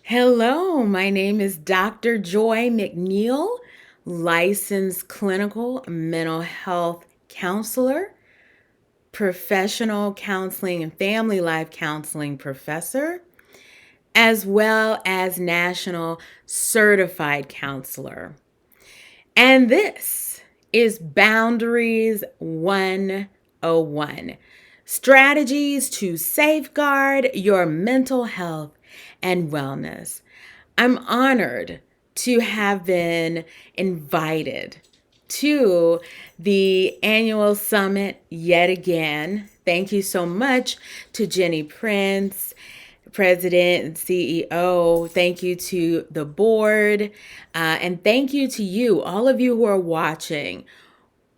Hello, my name is Dr. Joy McNeil, licensed clinical mental health counselor, professional counseling and family life counseling professor, as well as national certified counselor. And this is Boundaries 101, strategies to safeguard your mental health and wellness. I'm honored to have been invited to the annual summit yet again. Thank you so much to Jenny Prince, President and CEO. Thank you to the board. And thank you to you, all of you who are watching.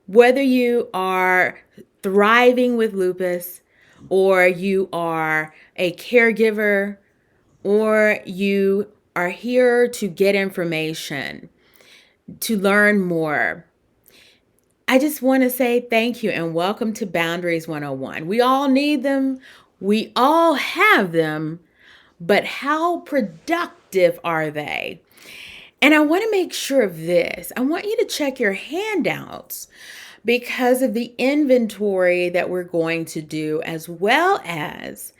Whether you are thriving with lupus, or you are a caregiver, or you are here to get information, to learn more, I just want to say thank you and welcome to Boundaries 101. We all need them, we all have them, but how productive are they? And I want to make sure of this. I want you to check your handouts because of the inventory that we're going to do, as well as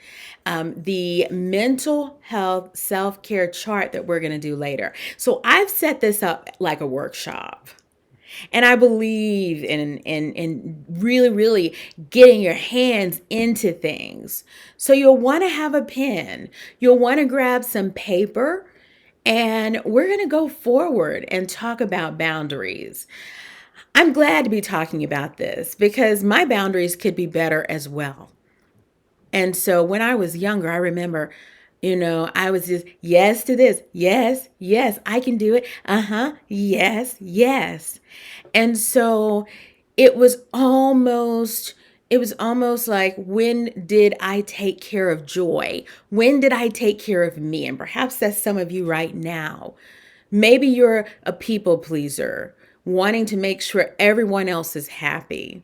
the mental health self-care chart that we're going to do later. So I've set this up like a workshop. And I believe in really getting your hands into things. So you'll want to have a pen. You'll want to grab some paper. And we're going to go forward and talk about boundaries. I'm glad to be talking about this because my boundaries could be better as well. And so when I was younger, I remember, I was just yes to this. Yes, yes, I can do it. Yes, yes. And so it was almost like, when did I take care of joy? When did I take care of me? And perhaps that's some of you right now. Maybe you're a people pleaser, wanting to make sure everyone else is happy.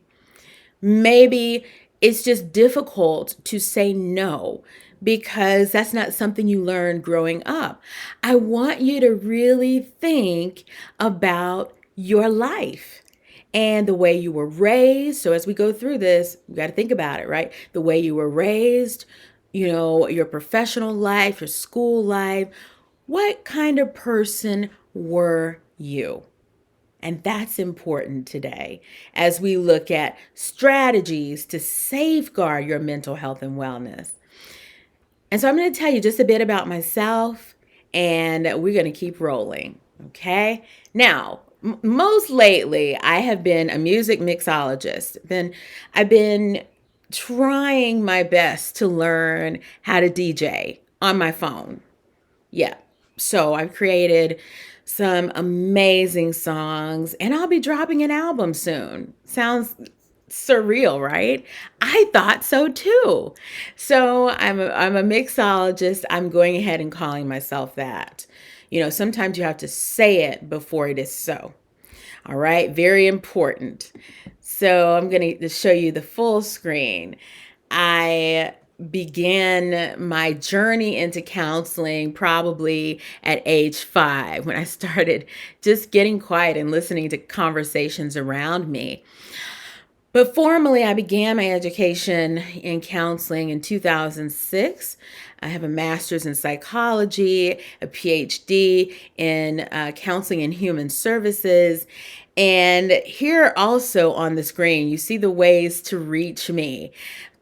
Maybe it's just difficult to say no because that's not something you learned growing up. I want you to really think about your life and the way you were raised. So as we go through this, we got to think about it, right? The way you were raised, your professional life, your school life. What kind of person were you? And that's important today as we look at strategies to safeguard your mental health and wellness. And so I'm going to tell you just a bit about myself, and we're going to keep rolling. Okay. Now, most lately, I have been a music mixologist. I've been trying my best to learn how to DJ on my phone. Yeah. So I've created some amazing songs, and I'll be dropping an album soon. Sounds surreal, right? I thought so too. So I'm a mixologist. I'm going ahead and calling myself that. Sometimes you have to say it before it is so. All right, very important. So I'm going to show you the full screen. I began my journey into counseling probably at age 5, when I started just getting quiet and listening to conversations around me. But formally, I began my education in counseling in 2006. I have a master's in psychology, a PhD in counseling and human services. And here also on the screen, you see the ways to reach me.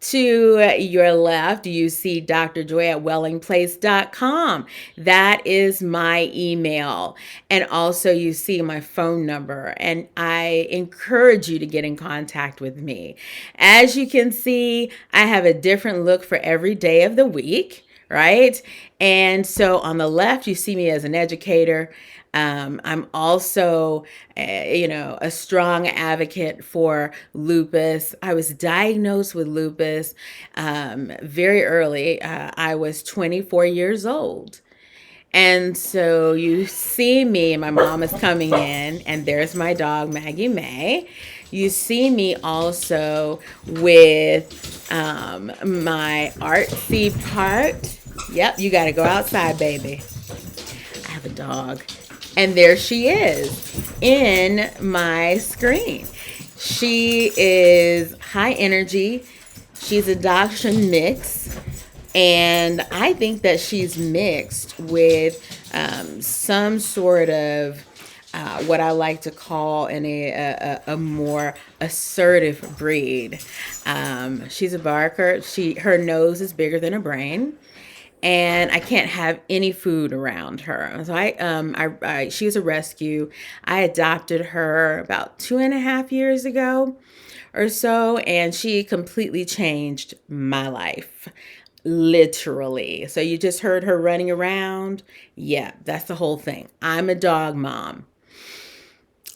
To your left, you see Dr. Joy at wellingplace.com. That is my email. And also you see my phone number. And I encourage you to get in contact with me. As you can see, I have a different look for every day of the week, right? And so on the left, you see me as an educator. I'm also, a strong advocate for lupus. I was diagnosed with lupus very early. I was 24 years old. And so you see me, my mom is coming in, and there's my dog, Maggie May. You see me also with my artsy part. Yep, you got to go outside, baby. have a dog. And there she is in my screen. She is high energy. She's a Dachshund mix. And I think that she's mixed with some sort of what I like to call a more assertive breed. She's a barker. Her nose is bigger than her brain, and I can't have any food around her. So she's a rescue. I adopted her about 2.5 years ago or so, and she completely changed my life. Literally. So you just heard her running around. Yeah, that's the whole thing. I'm a dog mom.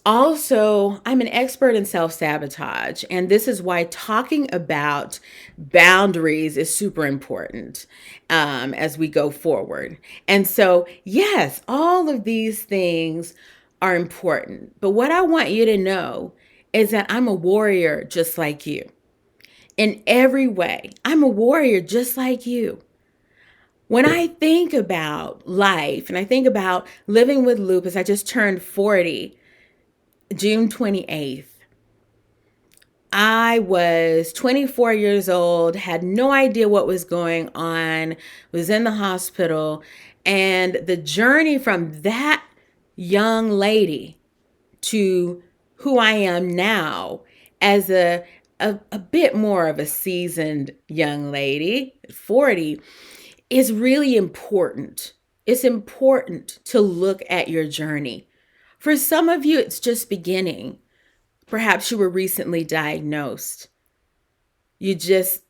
Also, I'm an expert in self sabotage, and this is why talking about boundaries is super important as we go forward. And so, yes, all of these things are important. But what I want you to know is that I'm a warrior just like you. In every way, I'm a warrior just like you. When I think about life and I think about living with lupus, I just turned 40 June 28th. I was 24 years old, had no idea what was going on, was in the hospital, and the journey from that young lady to who I am now as a bit more of a seasoned young lady, 40, is really important. It's important to look at your journey. For some of you, it's just beginning. Perhaps you were recently diagnosed. You just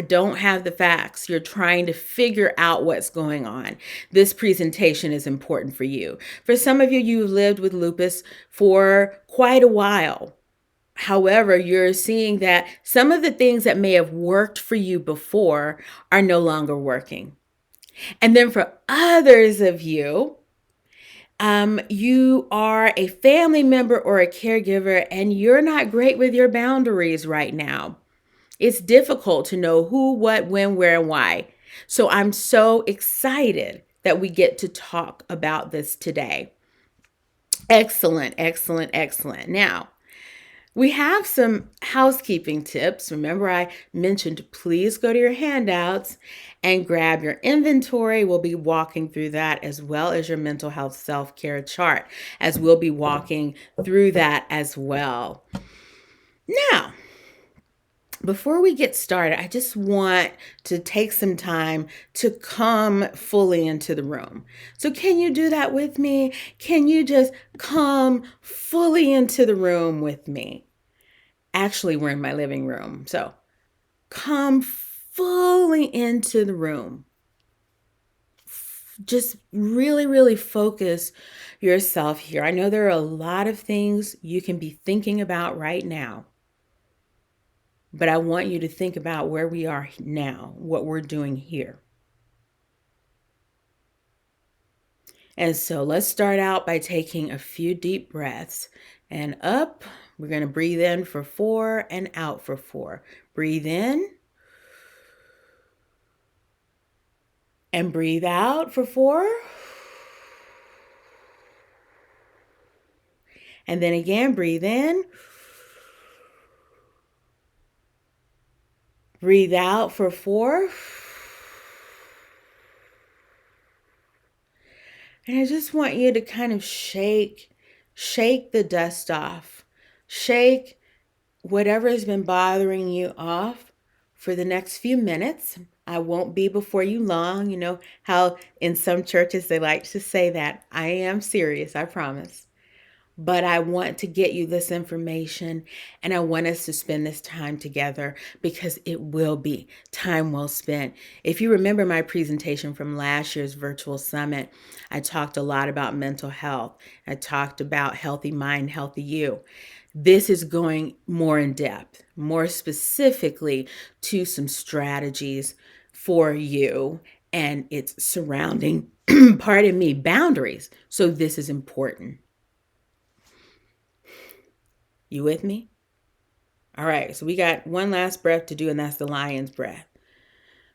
don't have the facts. You're trying to figure out what's going on. This presentation is important for you. For some of you, you've lived with lupus for quite a while. However, you're seeing that some of the things that may have worked for you before are no longer working. And then for others of you, you are a family member or a caregiver and you're not great with your boundaries right now. It's difficult to know who, what, when, where, and why. So I'm so excited that we get to talk about this today. Excellent, excellent, excellent. Now, we have some housekeeping tips. Remember, I mentioned please go to your handouts and grab your inventory. We'll be walking through that as well as your mental health self-care chart, as we'll be walking through that as well. Now, before we get started, I just want to take some time to come fully into the room. So can you do that with me? Can you just come fully into the room with me? Actually, we're in my living room. So come fully into the room. Just really, really focus yourself here. I know there are a lot of things you can be thinking about right now. But I want you to think about where we are now, what we're doing here. And so let's start out by taking a few deep breaths. And up, we're going to breathe in for 4 and out for 4. Breathe in. And breathe out for 4. And then again, breathe in. Breathe out for 4. And I just want you to kind of shake the dust off. Shake whatever has been bothering you off for the next few minutes. I won't be before you long. You know how in some churches they like to say that. I am serious, I promise. But I want to get you this information and I want us to spend this time together because it will be time well spent. If you remember my presentation from last year's virtual summit, I talked a lot about mental health. I talked about healthy mind, healthy you. This is going more in depth, more specifically to some strategies for you and its surrounding, pardon me, boundaries. So this is important. You with me? All right, so we got one last breath to do, and that's the lion's breath.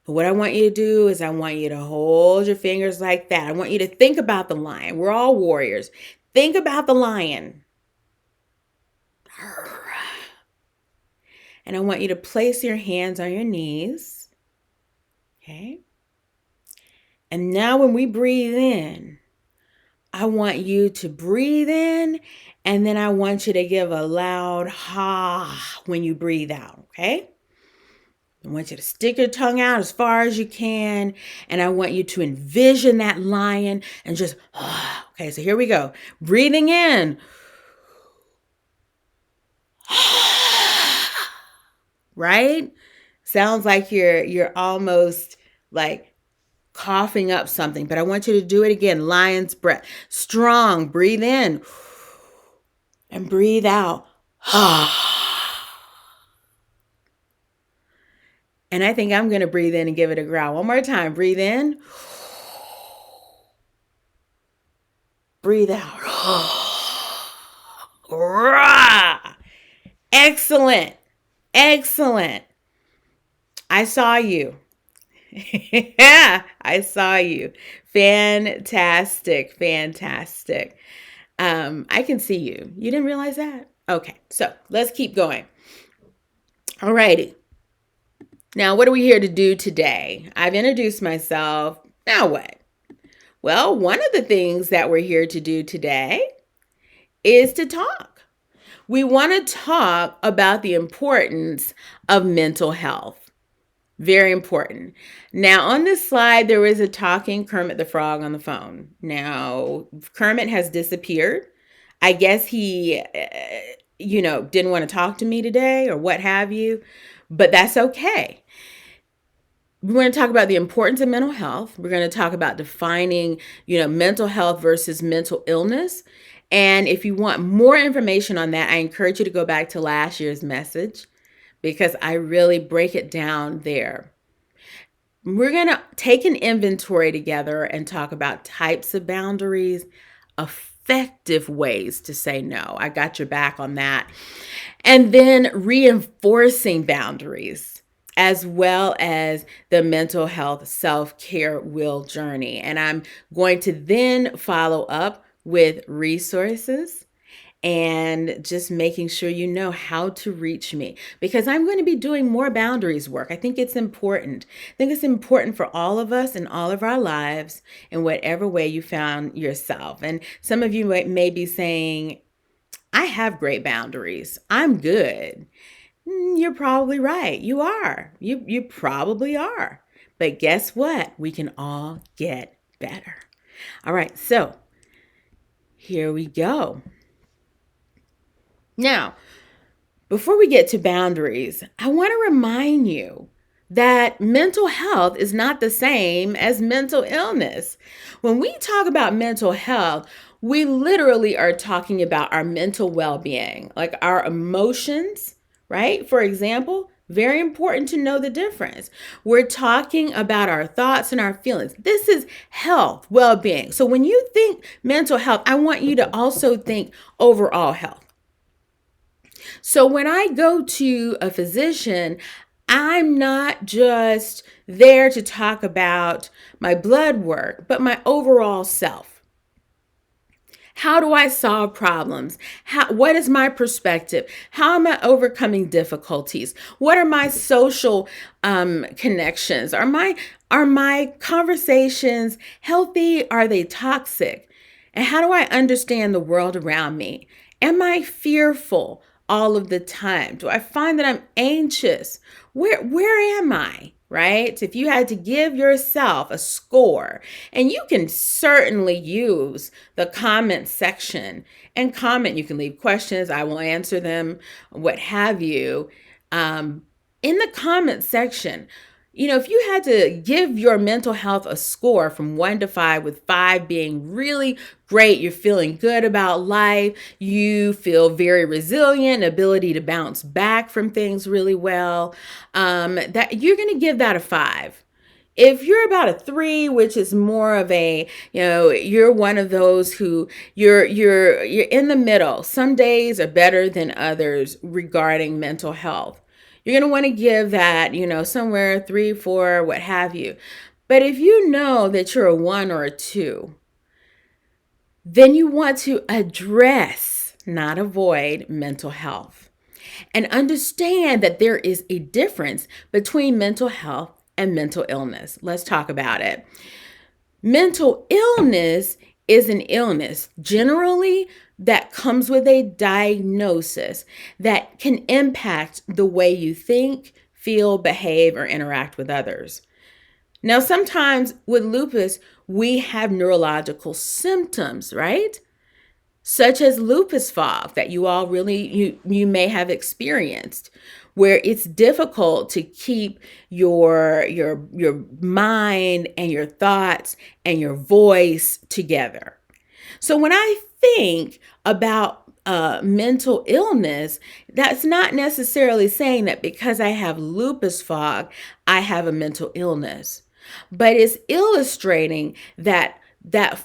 But what I want you to do is I want you to hold your fingers like that. I want you to think about the lion. We're all warriors. Think about the lion. And I want you to place your hands on your knees. Okay? And now when we breathe in, I want you to breathe in, and then I want you to give a loud ha when you breathe out, okay? I want you to stick your tongue out as far as you can, and I want you to envision that lion and just, okay, so here we go. Breathing in. Right? Sounds like you're almost like coughing up something, but I want you to do it again. Lion's breath. Strong. Breathe in and breathe out. And I think I'm going to breathe in and give it a growl. One more time. Breathe in. Breathe out. Excellent. Excellent. I saw you. Yeah, I saw you. Fantastic. Fantastic. I can see you. You didn't realize that? Okay, so let's keep going. All righty. Now, what are we here to do today? I've introduced myself. Now what? Well, one of the things that we're here to do today is to talk. We want to talk about the importance of mental health. Very important. Now, on this slide, there is a talking Kermit the Frog on the phone. Now, Kermit has disappeared. I guess he, didn't want to talk to me today or what have you, but that's okay. We're going to talk about the importance of mental health. We're going to talk about defining, mental health versus mental illness. And if you want more information on that, I encourage you to go back to last year's message because I really break it down there. We're going to take an inventory together and talk about types of boundaries, effective ways to say no. I got your back on that. And then reinforcing boundaries, as well as the mental health self-care wheel journey. And I'm going to then follow up with resources and just making sure you know how to reach me because I'm going to be doing more boundaries work. I think it's important. I think it's important for all of us in all of our lives in whatever way you found yourself. And some of you may be saying, I have great boundaries. I'm good. You're probably right. You are. You probably are. But guess what? We can all get better. All right. So here we go. Now, before we get to boundaries, I want to remind you that mental health is not the same as mental illness. When we talk about mental health, we literally are talking about our mental well-being, like our emotions, right? For example, very important to know the difference. We're talking about our thoughts and our feelings. This is health, well-being. So when you think mental health, I want you to also think overall health. So when I go to a physician, I'm not just there to talk about my blood work, but my overall self. How do I solve problems? What is my perspective? How am I overcoming difficulties? What are my social connections? Are my conversations healthy? Are they toxic? And how do I understand the world around me? Am I fearful all of the time? Do I find that I'm anxious? Where am I? Right? If you had to give yourself a score, and you can certainly use the comment section and comment, you can leave questions, I will answer them, what have you. In the comment section, if you had to give your mental health a score from 1 to 5, with 5 being really great, you're feeling good about life, you feel very resilient, ability to bounce back from things really well, that you're going to give that a 5. If you're about a 3, which is more of a, you're one of those who you're in the middle. Some days are better than others regarding mental health. You're going to want to give that, somewhere 3, 4, what have you. But if you know that you're a 1 or a 2, then you want to address, not avoid, mental health. And understand that there is a difference between mental health and mental illness. Let's talk about it. Mental illness is an illness generally that comes with a diagnosis that can impact the way you think, feel, behave, or interact with others. Now, sometimes with lupus, we have neurological symptoms, right? Such as lupus fog that you may have experienced, where it's difficult to keep your mind and your thoughts and your voice together. So when I think about mental illness, that's not necessarily saying that because I have lupus fog, I have a mental illness, but it's illustrating that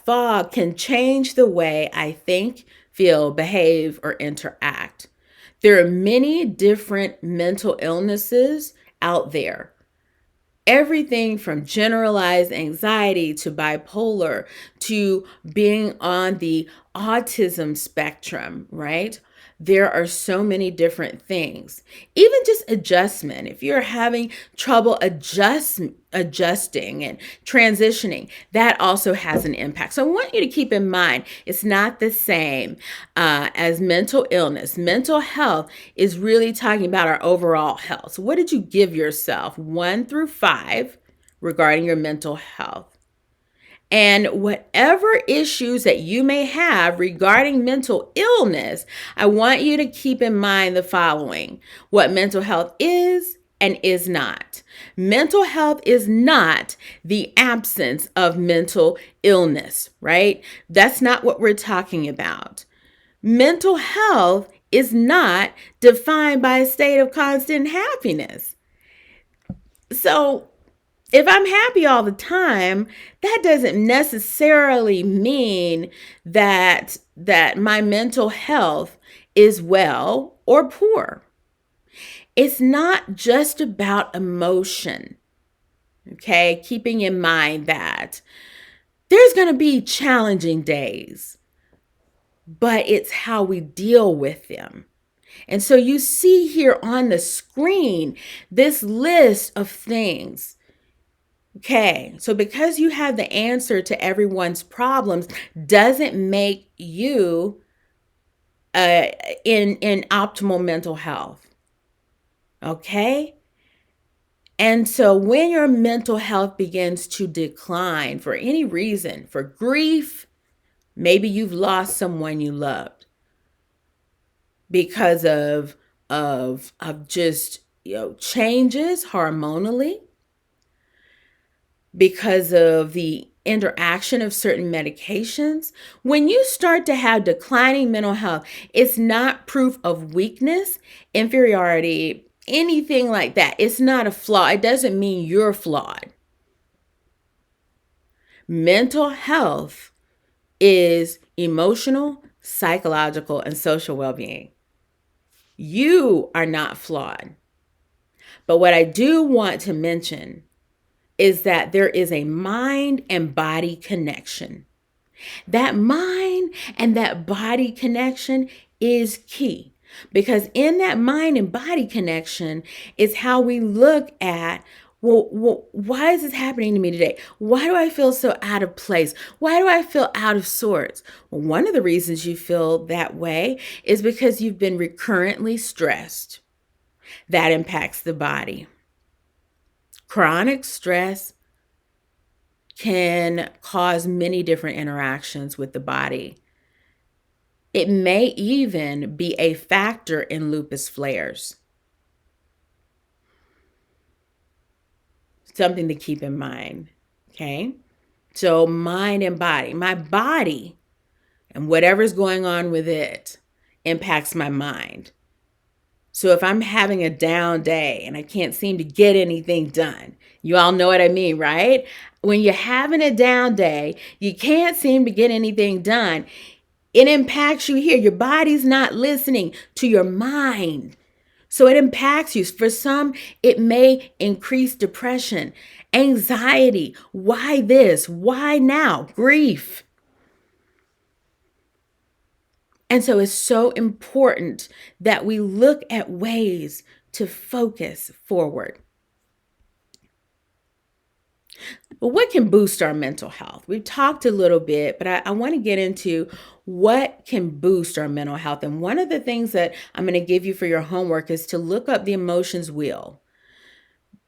fog can change the way I think, feel, behave, or interact. There are many different mental illnesses out there. Everything from generalized anxiety to bipolar to being on the autism spectrum, right? There are so many different things. Even just adjustment. If you're having trouble adjusting and transitioning, that also has an impact. So I want you to keep in mind, it's not the same as mental illness. Mental health is really talking about our overall health. So what did you give yourself, 1 through 5, regarding your mental health? And whatever issues that you may have regarding mental illness, I want you to keep in mind the following: what mental health is and is not. Mental health is not the absence of mental illness, right? That's not what we're talking about. Mental health is not defined by a state of constant happiness. So, if I'm happy all the time, that doesn't necessarily mean that my mental health is well or poor. It's not just about emotion. Okay? Keeping in mind that there's going to be challenging days, but it's how we deal with them. And so you see here on the screen this list of things. Okay, so because you have the answer to everyone's problems doesn't make you in optimal mental health. Okay? And so when your mental health begins to decline for any reason, for grief, maybe you've lost someone you loved because of just, changes hormonally, because of the interaction of certain medications. When you start to have declining mental health, it's not proof of weakness, inferiority, anything like that. It's not a flaw. It doesn't mean you're flawed. Mental health is emotional, psychological, and social well-being. You are not flawed. But what I do want to mention is that there is a mind and body connection. That mind and that body connection is key, because in that mind and body connection is how we look at, well, why is this happening to me today? Why do I feel so out of place? Why do I feel out of sorts? Well, one of the reasons you feel that way is because you've been recurrently stressed. That impacts the body. Chronic stress can cause many different interactions with the body. It may even be a factor in lupus flares. Something to keep in mind, okay? So mind and body. My body and whatever's going on with it impacts my mind. So if I'm having a down day and I can't seem to get anything done, you all know what I mean, right? When you're having a down day, you can't seem to get anything done. It impacts you here. Your body's not listening to your mind. So it impacts you. For some, it may increase depression, anxiety. Why this? Why now? Grief. And so it's so important that we look at ways to focus forward. But what can boost our mental health? We've talked a little bit, but I want to get into what can boost our mental health. And one of the things that I'm going to give you for your homework is to look up the emotions wheel,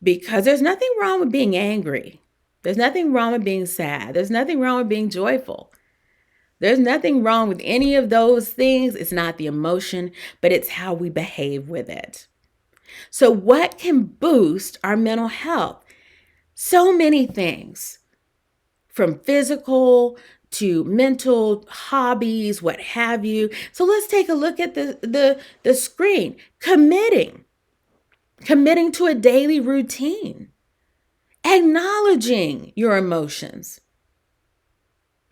because there's nothing wrong with being angry. There's nothing wrong with being sad. There's nothing wrong with being joyful. There's nothing wrong with any of those things. It's not the emotion, but it's how we behave with it. So what can boost our mental health? So many things, from physical to mental, hobbies, what have you. So let's take a look at the screen. Committing to a daily routine. Acknowledging your emotions.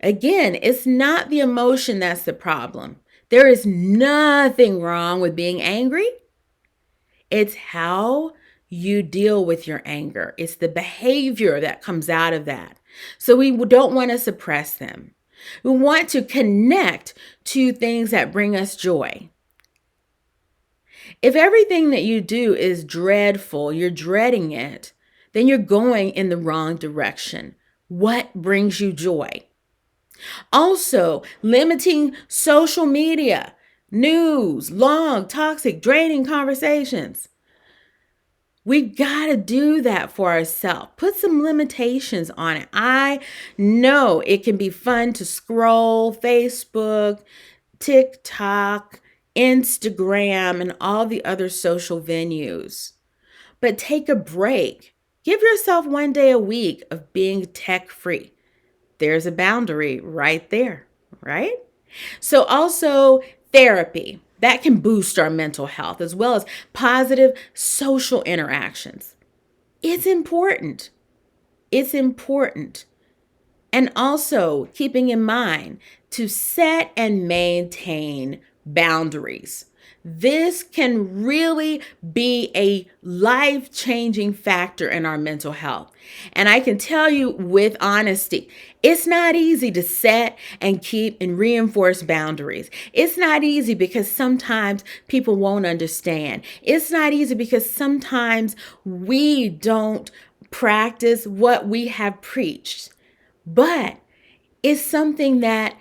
Again, it's not the emotion that's the problem. There is nothing wrong with being angry. It's how you deal with your anger. It's the behavior that comes out of that. So we don't want to suppress them. We want to connect to things that bring us joy. If everything that you do is dreadful, you're dreading it, then you're going in the wrong direction. What brings you joy? Also, limiting social media, news, long, toxic, draining conversations. We've got to do that for ourselves. Put some limitations on it. I know it can be fun to scroll Facebook, TikTok, Instagram, and all the other social venues. But take a break. Give yourself one day a week of being tech-free. There's a boundary right there, right? So also therapy. That can boost our mental health, as well as positive social interactions. It's important. It's important. And also keeping in mind to set and maintain boundaries. This can really be a life-changing factor in our mental health. And I can tell you with honesty, it's not easy to set and keep and reinforce boundaries. It's not easy because sometimes people won't understand. It's not easy because sometimes we don't practice what we have preached. But it's something that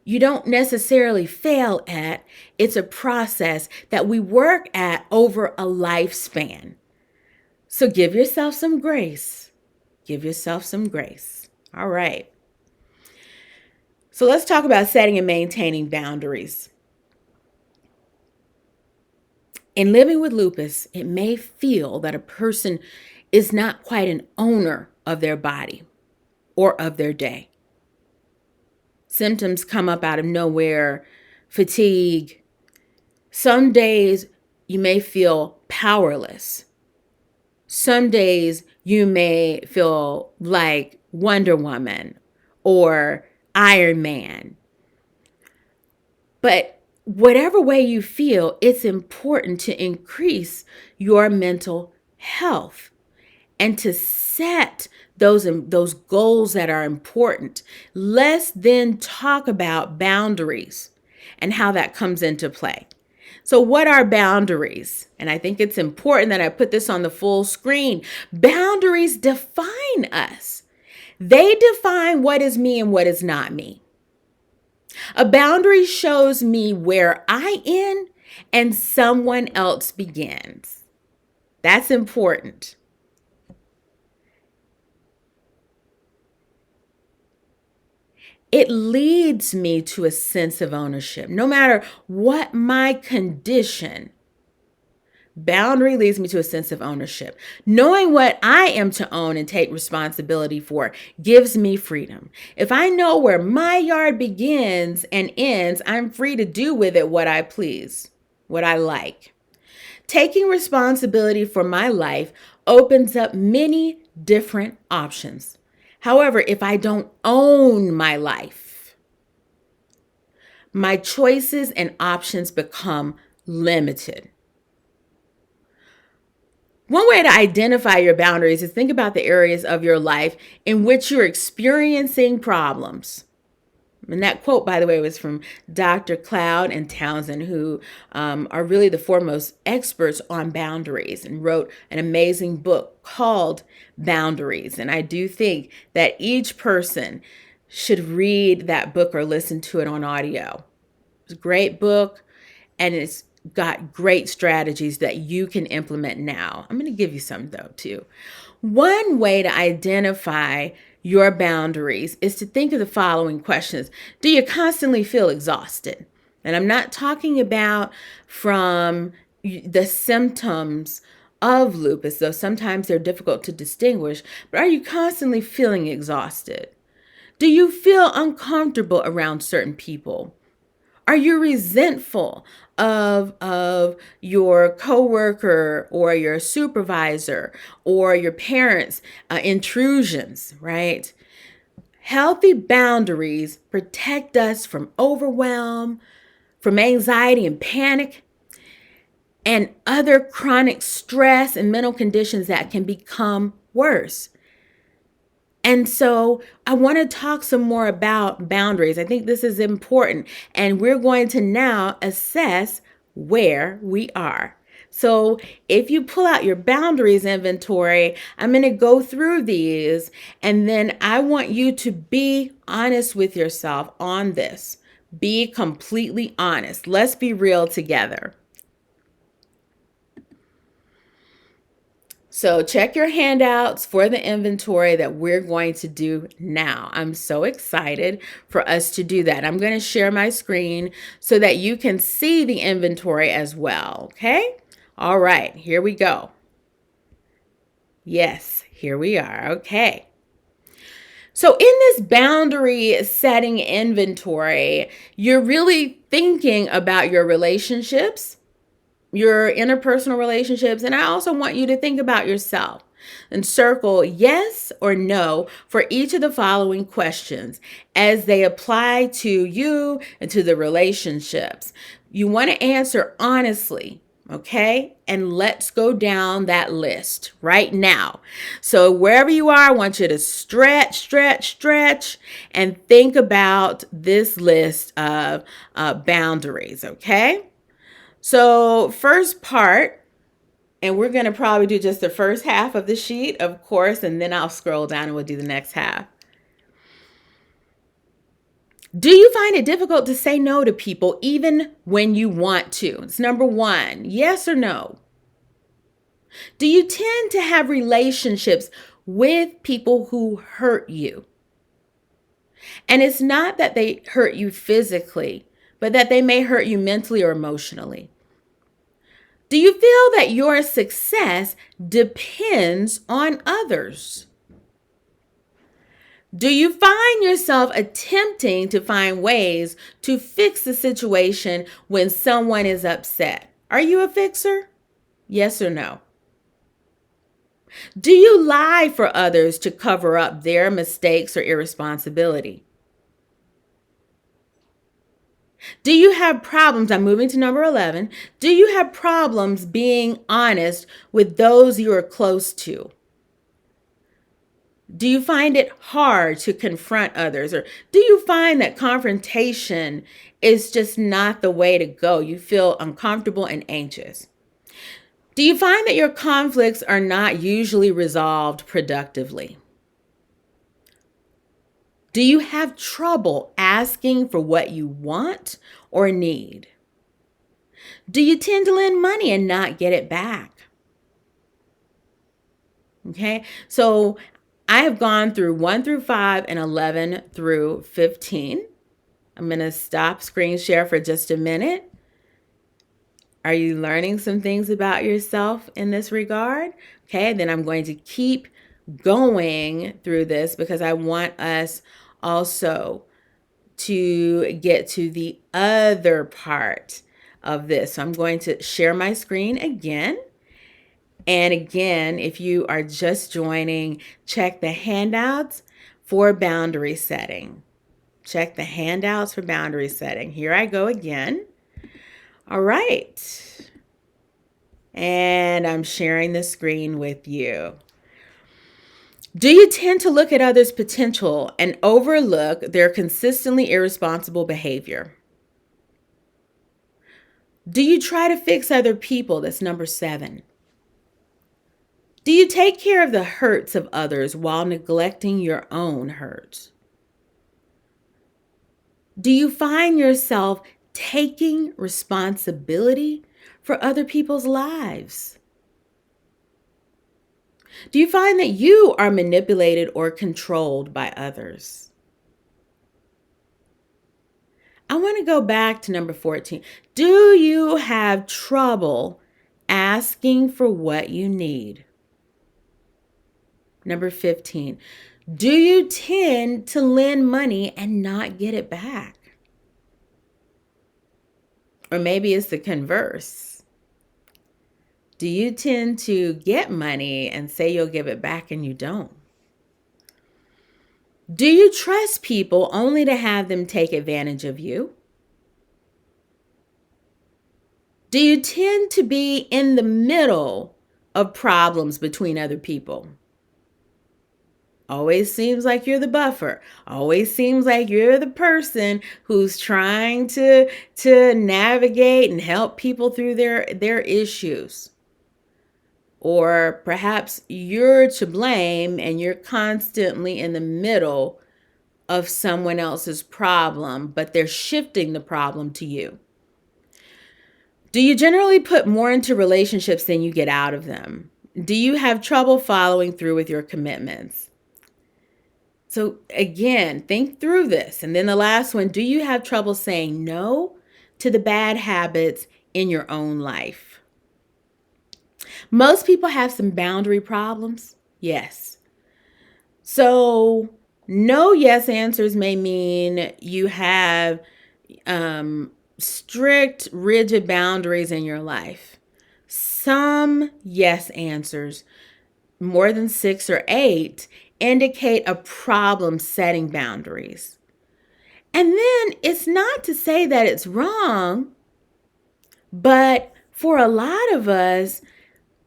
you don't necessarily fail at. It's a process that we work at over a lifespan. So give yourself some grace. Give yourself some grace. All right. So let's talk about setting and maintaining boundaries. In living with lupus, it may feel that a person is not quite an owner of their body or of their day. Symptoms come up out of nowhere, fatigue. Some days you may feel powerless. Some days you may feel like Wonder Woman or Iron Man. But whatever way you feel, it's important to increase your mental health and to set those goals that are important. Let's then talk about boundaries and how that comes into play. So what are boundaries? And I think it's important that I put this on the full screen. Boundaries define us. They define what is me and what is not me. A boundary shows me where I end and someone else begins. That's important. It leads me to a sense of ownership. No matter what my condition, boundary leads me to a sense of ownership. Knowing what I am to own and take responsibility for gives me freedom. If I know where my yard begins and ends, I'm free to do with it what I please, what I like. Taking responsibility for my life opens up many different options. However, if I don't own my life, my choices and options become limited. One way to identify your boundaries is think about the areas of your life in which you're experiencing problems. And that quote, by the way, was from Dr. Cloud and Townsend, who are really the foremost experts on boundaries and wrote an amazing book called Boundaries. And I do think that each person should read that book or listen to it on audio. It's a great book, and it's got great strategies that you can implement now. I'm going to give you some, though, too. One way to identify your boundaries is to think of the following questions. Do you constantly feel exhausted? And I'm not talking about from the symptoms of lupus, though sometimes they're difficult to distinguish, but are you constantly feeling exhausted? Do you feel uncomfortable around certain people? Are you resentful of your coworker or your supervisor or your parents' intrusions, right? Healthy boundaries protect us from overwhelm, from anxiety and panic, and other chronic stress and mental conditions that can become worse. And so I want to talk some more about boundaries. I think this is important. And we're going to now assess where we are. So if you pull out your boundaries inventory, I'm going to go through these, and then I want you to be honest with yourself on this. Be completely honest. Let's be real together. So check your handouts for the inventory that we're going to do now. I'm so excited for us to do that. I'm going to share my screen so that you can see the inventory as well. Okay? All right, here we go. Yes, here we are. Okay. So in this boundary setting inventory, you're really thinking about your relationships, your interpersonal relationships, and I also want you to think about yourself and circle yes or no for each of the following questions as they apply to you and to the relationships. You want to answer honestly, okay? And let's go down that list right now. So wherever you are, I want you to stretch, and think about this list of boundaries, okay? So first part, and we're going to probably do just the first half of the sheet, of course, and then I'll scroll down and we'll do the next half. Do you find it difficult to say no to people even when you want to? It's number one, yes or no. Do you tend to have relationships with people who hurt you? And it's not that they hurt you physically, but that they may hurt you mentally or emotionally. Do you feel that your success depends on others? Do you find yourself attempting to find ways to fix the situation when someone is upset? Are you a fixer? Yes or no? Do you lie for others to cover up their mistakes or irresponsibility? Do you have problems? I'm moving to number 11. Do you have problems being honest with those you are close to? Do you find it hard to confront others? Or do you find that confrontation is just not the way to go? You feel uncomfortable and anxious. Do you find that your conflicts are not usually resolved productively? Do you have trouble asking for what you want or need? Do you tend to lend money and not get it back? Okay, so I have gone through 1 through 5 and 11 through 15. I'm going to stop screen share for just a minute. Are you learning some things about yourself in this regard? Okay, then I'm going to keep going through this because I want us also to get to the other part of this. So I'm going to share my screen again. And again, if you are just joining, check the handouts for boundary setting. Check the handouts for boundary setting. Here I go again. All right. And I'm sharing the screen with you. Do you tend to look at others' potential and overlook their consistently irresponsible behavior? Do you try to fix other people? That's number 7. Do you take care of the hurts of others while neglecting your own hurts? Do you find yourself taking responsibility for other people's lives? Do you find that you are manipulated or controlled by others? I want to go back to number 14. Do you have trouble asking for what you need? Number 15. Do you tend to lend money and not get it back? Or maybe it's the converse. Do you tend to get money and say you'll give it back and you don't? Do you trust people only to have them take advantage of you? Do you tend to be in the middle of problems between other people? Always seems like you're the buffer. Always seems like you're the person who's trying to navigate and help people through their issues. Or perhaps you're to blame and you're constantly in the middle of someone else's problem, but they're shifting the problem to you. Do you generally put more into relationships than you get out of them? Do you have trouble following through with your commitments? So again, think through this. And then the last one, do you have trouble saying no to the bad habits in your own life? Most people have some boundary problems. Yes. So no yes answers may mean you have strict, rigid boundaries in your life. Some yes answers, more than 6 or 8, indicate a problem setting boundaries. And then it's not to say that it's wrong, but for a lot of us,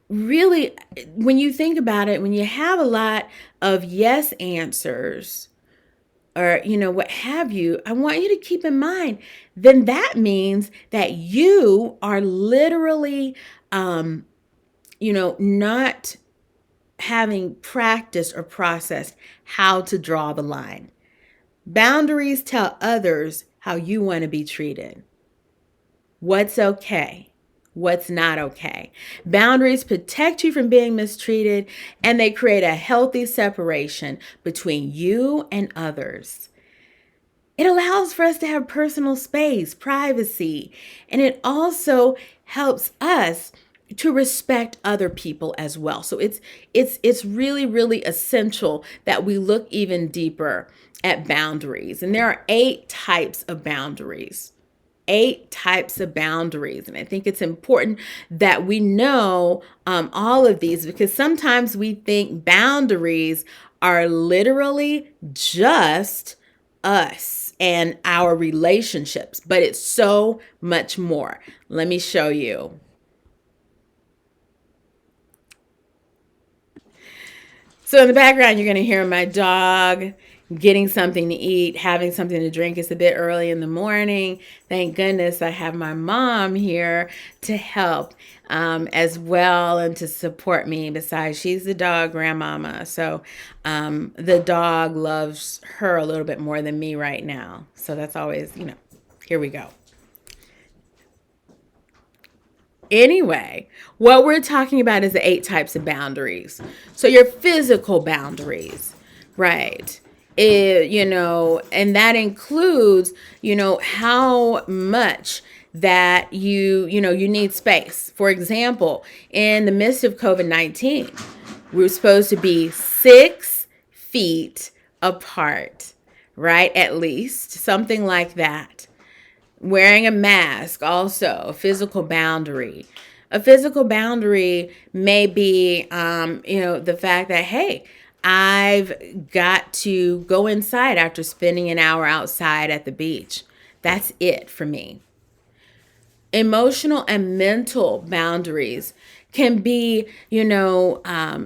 really, when you think about it, when you have a lot of yes answers or, what have you, I want you to keep in mind, then that means that you are literally, not having practiced or processed how to draw the line. Boundaries tell others how you want to be treated. What's okay? What's not okay? Boundaries protect you from being mistreated, and they create a healthy separation between you and others. It allows for us to have personal space, privacy, and it also helps us to respect other people as well. So it's really, really essential that we look even deeper at boundaries. And there are 8 types of boundaries. 8 types of boundaries. And I think it's important that we know all of these, because sometimes we think boundaries are literally just us and our relationships, but it's so much more. Let me show you. So in the background, you're going to hear my dog getting something to eat, having something to drink. It's a bit early in the morning. Thank goodness I have my mom here to help as well and to support me. Besides, she's the dog grandmama. So the dog loves her a little bit more than me right now. So that's always, here we go. Anyway, what we're talking about is the 8 types of boundaries. So your physical boundaries, right? And that includes, how much that you need space. For example, in the midst of COVID-19, we were supposed to be 6 feet apart, right? At least something like that. Wearing a mask, also a physical boundary. A physical boundary may be, the fact that, hey, I've got to go inside after spending an hour outside at the beach. That's it for me. Emotional and mental boundaries can be,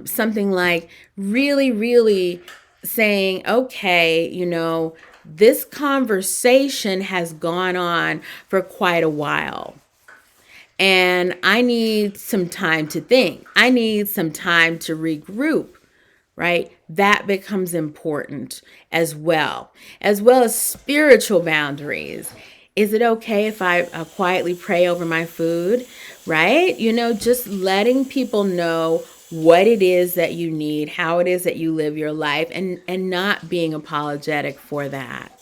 something like really, really saying, okay, this conversation has gone on for quite a while. And I need some time to think. I need some time to regroup, right? That becomes important as well as spiritual boundaries. Is it okay if I quietly pray over my food, right? Just letting people know what it is that you need, how it is that you live your life, and not being apologetic for that.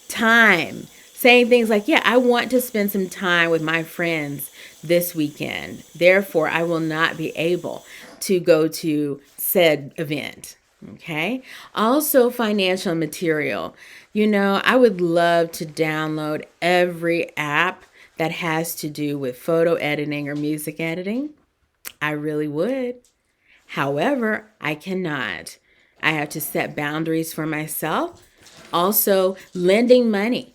Time. Saying things like, yeah, I want to spend some time with my friends this weekend. Therefore, I will not be able to go to said event. Okay. Also, financial and material. I would love to download every app that has to do with photo editing or music editing. I really would. However, I cannot. I have to set boundaries for myself. Also, lending money.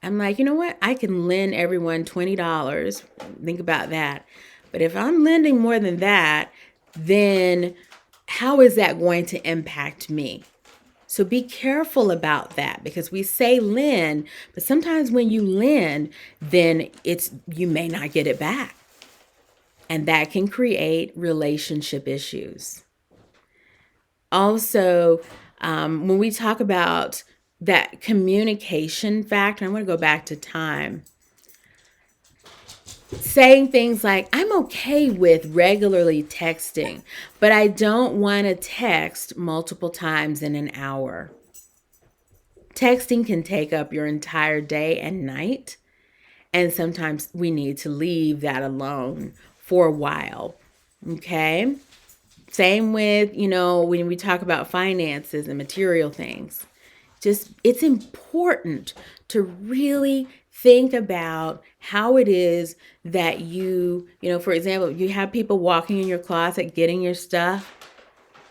I'm like, you know what? I can lend everyone $20. Think about that. But if I'm lending more than that, then how is that going to impact me? So be careful about that, because we say lend, but sometimes when you lend, then you may not get it back. And that can create relationship issues. Also, when we talk about that communication factor, I want to go back to time. Saying things like, I'm okay with regularly texting, but I don't want to text multiple times in an hour. Texting can take up your entire day and night, and sometimes we need to leave that alone for a while. Okay? Same with, when we talk about finances and material things. Just, it's important to really think about how it is that for example, you have people walking in your closet getting your stuff,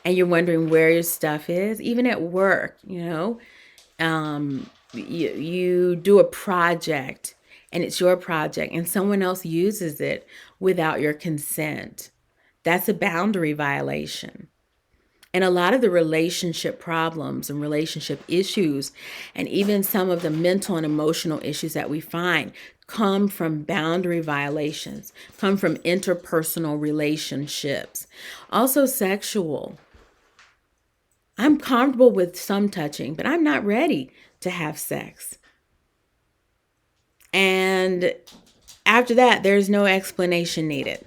and you're wondering where your stuff is. Even at work, you do a project, and it's your project, and someone else uses it without your consent. That's a boundary violation. And a lot of the relationship problems and relationship issues, and even some of the mental and emotional issues that we find, come from boundary violations, come from interpersonal relationships. Also, sexual. I'm comfortable with some touching, but I'm not ready to have sex. And after that, there's no explanation needed.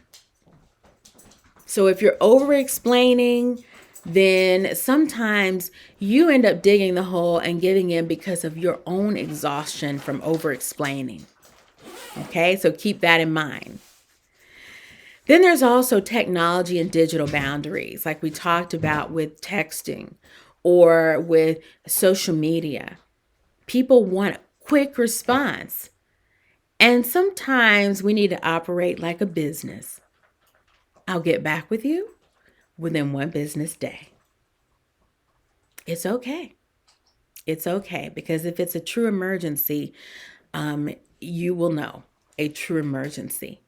So if you're over explaining, then sometimes you end up digging the hole and giving in because of your own exhaustion from over explaining. Okay, so keep that in mind. Then there's also technology and digital boundaries, like we talked about with texting or with social media. People want a quick response. And sometimes we need to operate like a business. I'll get back with you within one business day. It's okay. It's okay, because if it's a true emergency, you will know a true emergency.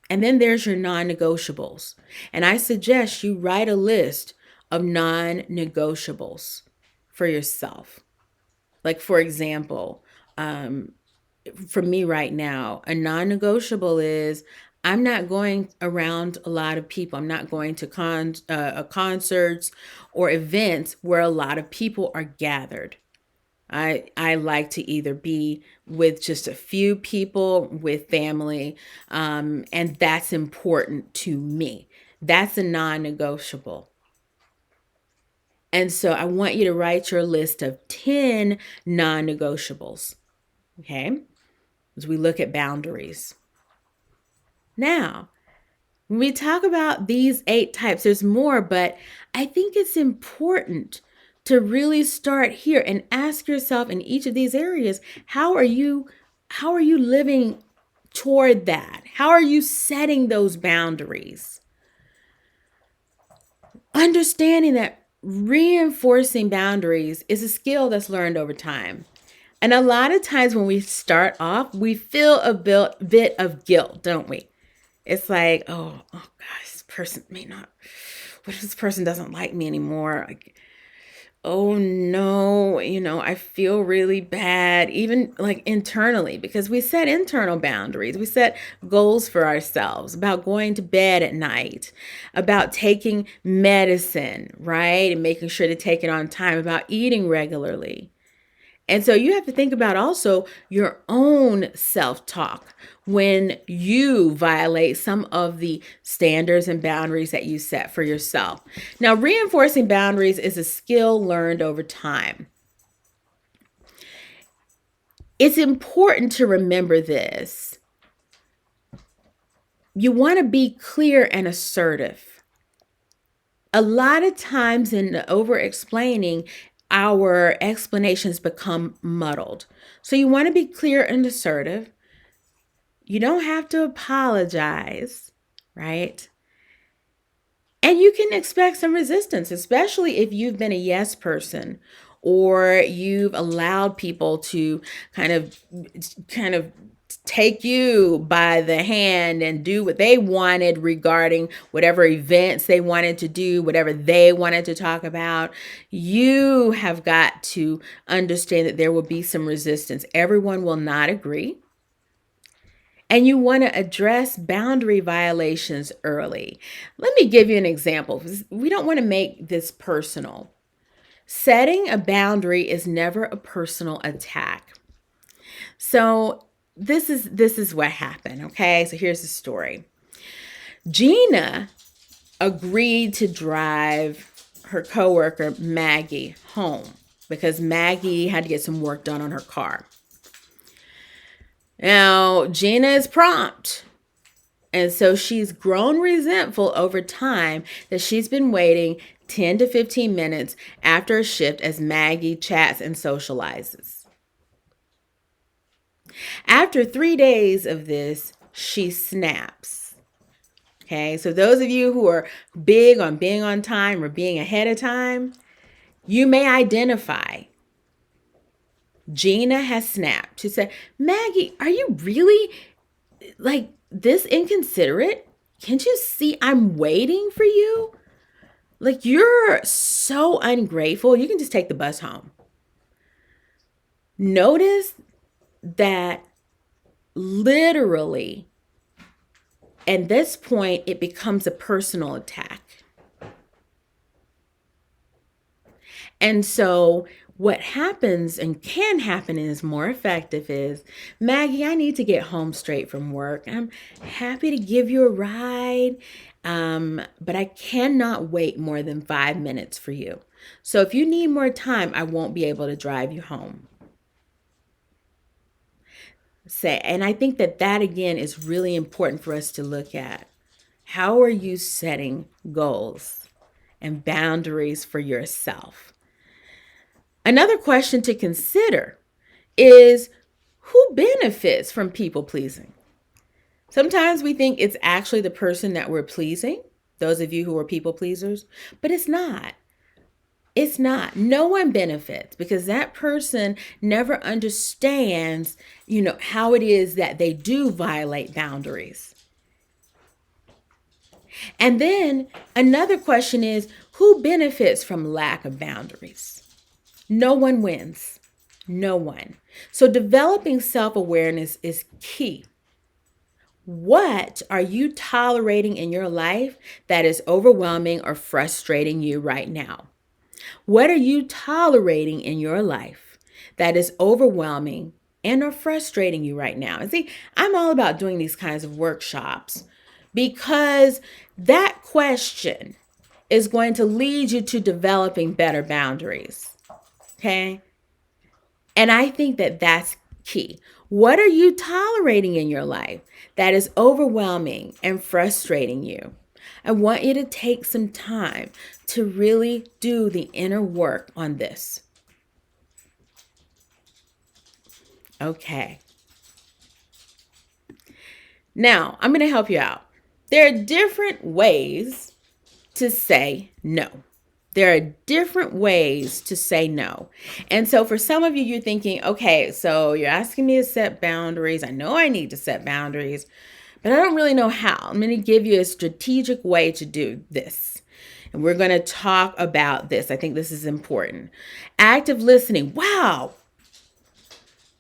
And then there's your non-negotiables. And I suggest you write a list of non-negotiables for yourself. Like, for example, for me right now, a non-negotiable is I'm not going around a lot of people. I'm not going to concerts or events where a lot of people are gathered. I like to either be with just a few people, with family, and that's important to me. That's a non-negotiable. And so I want you to write your list of 10 non-negotiables, okay, as we look at boundaries. Now, when we talk about these 8 types, there's more, but I think it's important to really start here and ask yourself in each of these areas, how are you living toward that? How are you setting those boundaries? Understanding that reinforcing boundaries is a skill that's learned over time. And a lot of times when we start off, we feel a bit of guilt, don't we? It's like, oh gosh, this person may not, what if this person doesn't like me anymore? Like, oh no, I feel really bad, even like internally, because we set internal boundaries. We set goals for ourselves about going to bed at night, about taking medicine, right? And making sure to take it on time, about eating regularly. And so you have to think about also your own self talk when you violate some of the standards and boundaries that you set for yourself. Now, reinforcing boundaries is a skill learned over time. It's important to remember this. You want to be clear and assertive. A lot of times in over explaining, our explanations become muddled. So you want to be clear and assertive. You don't have to apologize, right? And you can expect some resistance, especially if you've been a yes person or you've allowed people to kind of take you by the hand and do what they wanted regarding whatever events they wanted to do, whatever they wanted to talk about. You have got to understand that there will be some resistance. Everyone will not agree. And you want to address boundary violations early. Let me give you an example. We don't want to make this personal. Setting a boundary is never a personal attack. So this is what happened, okay? So here's the story. Gina agreed to drive her coworker Maggie home because Maggie had to get some work done on her car. Now, Gina is prompt. And so she's grown resentful over time that she's been waiting 10 to 15 minutes after a shift as Maggie chats and socializes. After 3 days of this, she snaps. Okay, so those of you who are big on being on time or being ahead of time, you may identify. Gina has snapped. She said, Maggie, are you really like this inconsiderate? Can't you see I'm waiting for you? Like, you're so ungrateful. You can just take the bus home. Notice that literally at this point, it becomes a personal attack. And so what happens and can happen and is more effective is, Maggie, I need to get home straight from work. I'm happy to give you a ride, but I cannot wait more than 5 minutes for you. So if you need more time, I won't be able to drive you home. And I think that again is really important for us to look at. How are you setting goals and boundaries for yourself? Another question to consider is, who benefits from people pleasing? Sometimes we think it's actually the person that we're pleasing, those of you who are people pleasers, but it's not. It's not. No one benefits because that person never understands, how it is that they do violate boundaries. And then another question is, who benefits from lack of boundaries? No one wins. No one. So developing self-awareness is key. What are you tolerating in your life that is overwhelming or frustrating you right now? What are you tolerating in your life that is overwhelming and or frustrating you right now? And see, I'm all about doing these kinds of workshops because that question is going to lead you to developing better boundaries. Okay? And I think that that's key. What are you tolerating in your life that is overwhelming and frustrating you? I want you to take some time to really do the inner work on this. Okay. Now, I'm going to help you out. There are different ways to say no. There are different ways to say no. And so for some of you, you're thinking, okay, so you're asking me to set boundaries. I know I need to set boundaries, but I don't really know how. I'm going to give you a strategic way to do this. And we're going to talk about this. I think this is important. Active listening. Wow.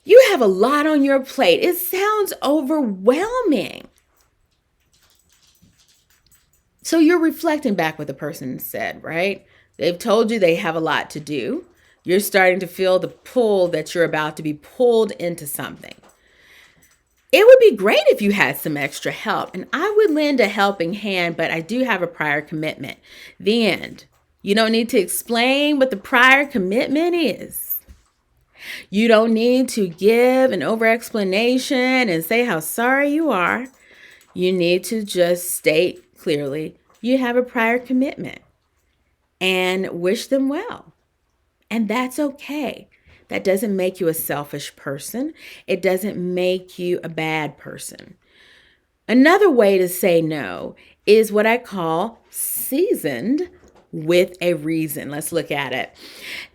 You have a lot on your plate. It sounds overwhelming. So you're reflecting back what the person said, right? They've told you they have a lot to do. You're starting to feel the pull that you're about to be pulled into something. It would be great if you had some extra help, and I would lend a helping hand, but I do have a prior commitment. The end. You don't need to explain what the prior commitment is. You don't need to give an over explanation and say how sorry you are. You need to just state clearly you have a prior commitment and wish them well. And that's okay. That doesn't make you a selfish person. It doesn't make you a bad person. Another way to say no is what I call seasoned with a reason. Let's look at it.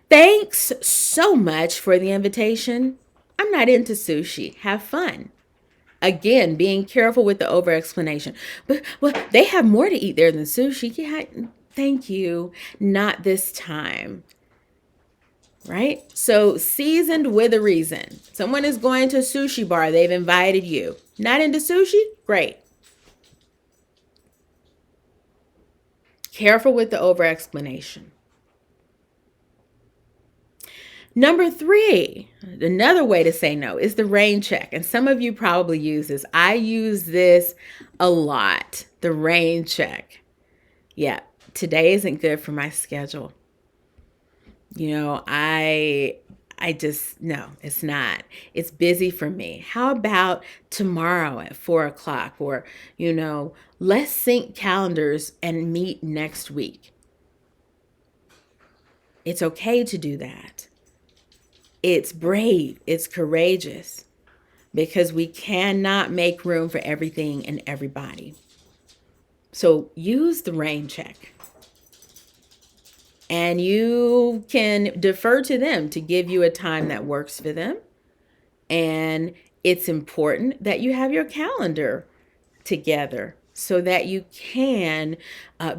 Thanks so much for the invitation. I'm not into sushi. Have fun. Again, being careful with the over explanation. But well, they have more to eat there than sushi. Yeah, thank you. Not this time. Right? So seasoned with a reason. Someone is going to a sushi bar. They've invited you. Not into sushi? Great. Careful with the over explanation. Number 3, another way to say no is the rain check. And some of you probably use this. I use this a lot. The rain check. Yeah, today isn't good for my schedule. I just, no, it's not. It's busy for me. How about tomorrow at 4:00? Or, let's sync calendars and meet next week. It's okay to do that. It's brave. It's courageous because we cannot make room for everything and everybody. So use the rain check. And you can defer to them to give you a time that works for them. And it's important that you have your calendar together so that you can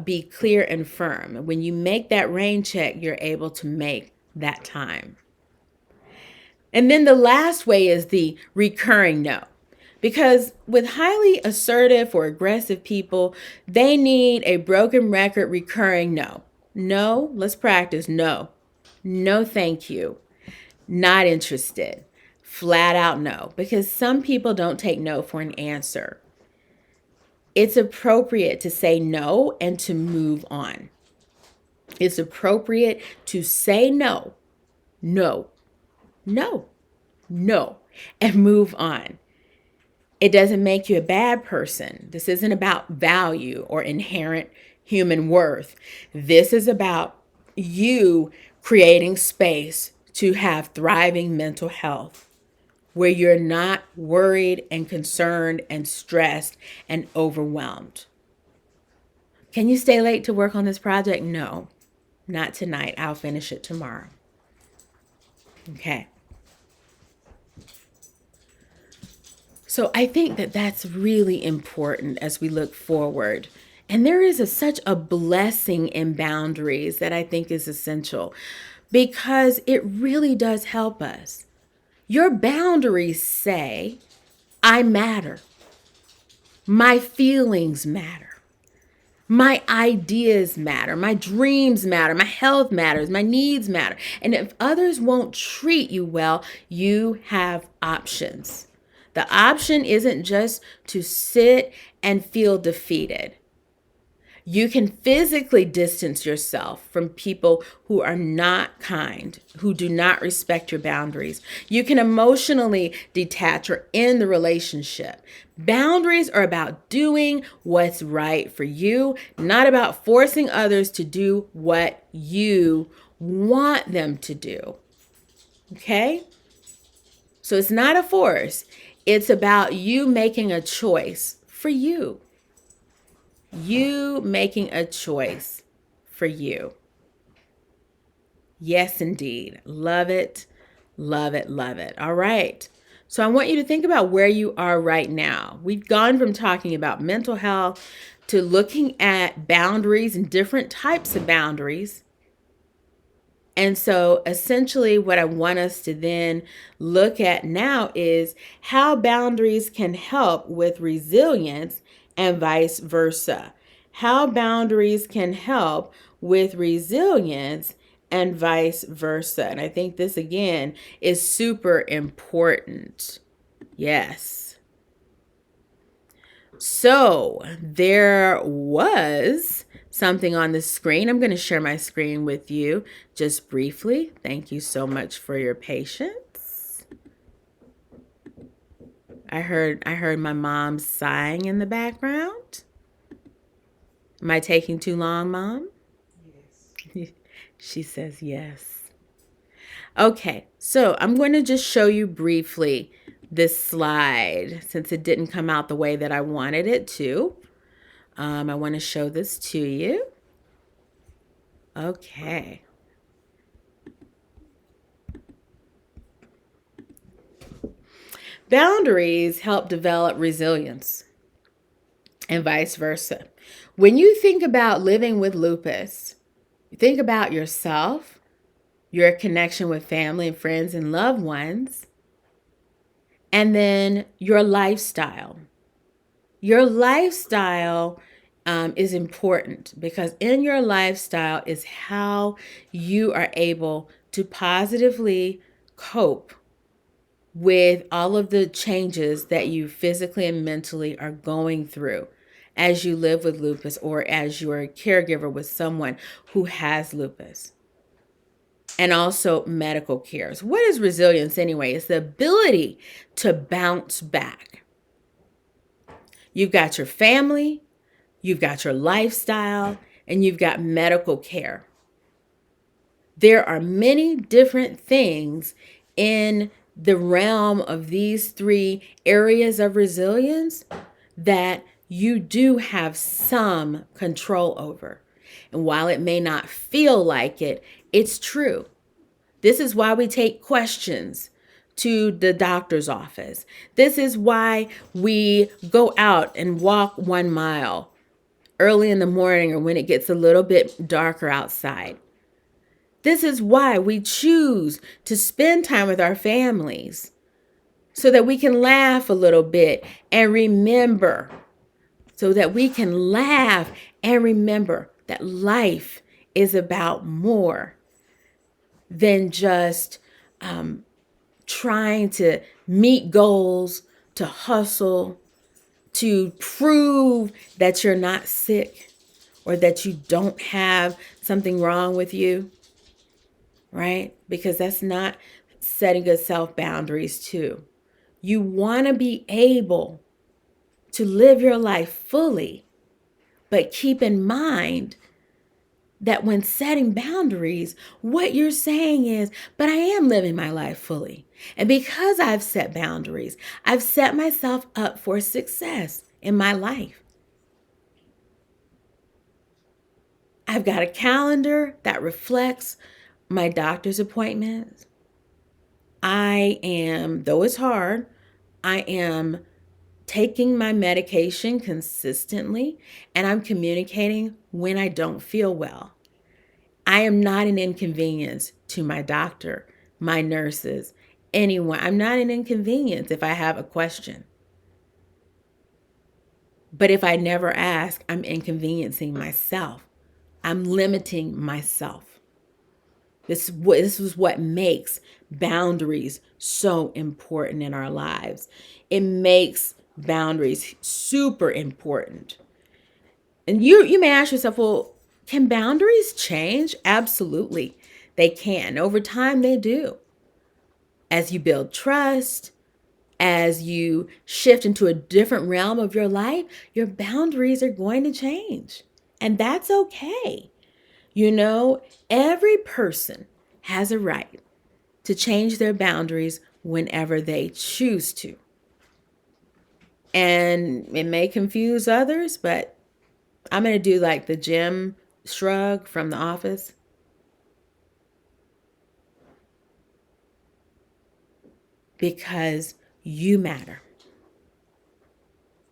be clear and firm. When you make that rain check, you're able to make that time. And then the last way is the recurring no. Because with highly assertive or aggressive people, they need a broken record recurring no. No, let's practice. No. No, thank you. Not interested. Flat out no. Because some people don't take no for an answer. It's appropriate to say no and to move on. It's appropriate to say no, no, no, no, and move on. It doesn't make you a bad person. This isn't about value or inherent human worth. This is about you creating space to have thriving mental health where you're not worried and concerned and stressed and overwhelmed. Can you stay late to work on this project? No, not tonight. I'll finish it tomorrow. Okay. So I think that that's really important as we look forward. And there is such a blessing in boundaries that I think is essential because it really does help us. Your boundaries say, I matter. My feelings matter. My ideas matter. My dreams matter. My health matters. My needs matter. And if others won't treat you well, you have options. The option isn't just to sit and feel defeated. You can physically distance yourself from people who are not kind, who do not respect your boundaries. You can emotionally detach or end the relationship. Boundaries are about doing what's right for you, not about forcing others to do what you want them to do. Okay? So it's not a force. It's about you making a choice for you. You making a choice for you. Yes, indeed. Love it, love it, love it. All right. So I want you to think about where you are right now. We've gone from talking about mental health to looking at boundaries and different types of boundaries. And so essentially what I want us to then look at now is how boundaries can help with resilience and vice versa. How boundaries can help with resilience and vice versa. And I think this again is super important. Yes. So there was something on the screen. I'm going to share my screen with you just briefly. Thank you so much for your patience. I heard my mom sighing in the background. Am I taking too long, Mom? Yes. She says yes. Okay, so I'm going to just show you briefly this slide since it didn't come out the way that I wanted it to. I want to show this to you. Okay. Boundaries help develop resilience and vice versa. When you think about living with lupus, you think about yourself, your connection with family and friends and loved ones, and then your lifestyle. Your lifestyle is important because in your lifestyle is how you are able to positively cope with all of the changes that you physically and mentally are going through as you live with lupus or as you're a caregiver with someone who has lupus. And also medical cares. What is resilience anyway? It's the ability to bounce back. You've got your family, you've got your lifestyle, and you've got medical care. There are many different things in the realm of these three areas of resilience that you do have some control over. And while it may not feel like it, it's true. This is why we take questions to the doctor's office. This is why we go out and walk 1 mile early in the morning or when it gets a little bit darker outside. This is why we choose to spend time with our families so that we can laugh a little bit and remember, so that we can laugh and remember that life is about more than just trying to meet goals, to hustle, to prove that you're not sick or that you don't have something wrong with you, right? Because that's not setting good self boundaries too. You want to be able to live your life fully, but keep in mind that when setting boundaries, what you're saying is, but I am living my life fully. And because I've set boundaries, I've set myself up for success in my life. I've got a calendar that reflects my doctor's appointments. I am, though it's hard, I am taking my medication consistently and I'm communicating when I don't feel well. I am not an inconvenience to my doctor, my nurses, anyone. I'm not an inconvenience if I have a question. But if I never ask, I'm inconveniencing myself. I'm limiting myself. This is what makes boundaries so important in our lives. It makes boundaries super important. And you may ask yourself, well, can boundaries change? Absolutely, they can. Over time, they do. As you build trust, as you shift into a different realm of your life, your boundaries are going to change. And that's okay. You know, every person has a right to change their boundaries whenever they choose to. And it may confuse others, but I'm going to do like the Jim shrug from The Office. Because You matter.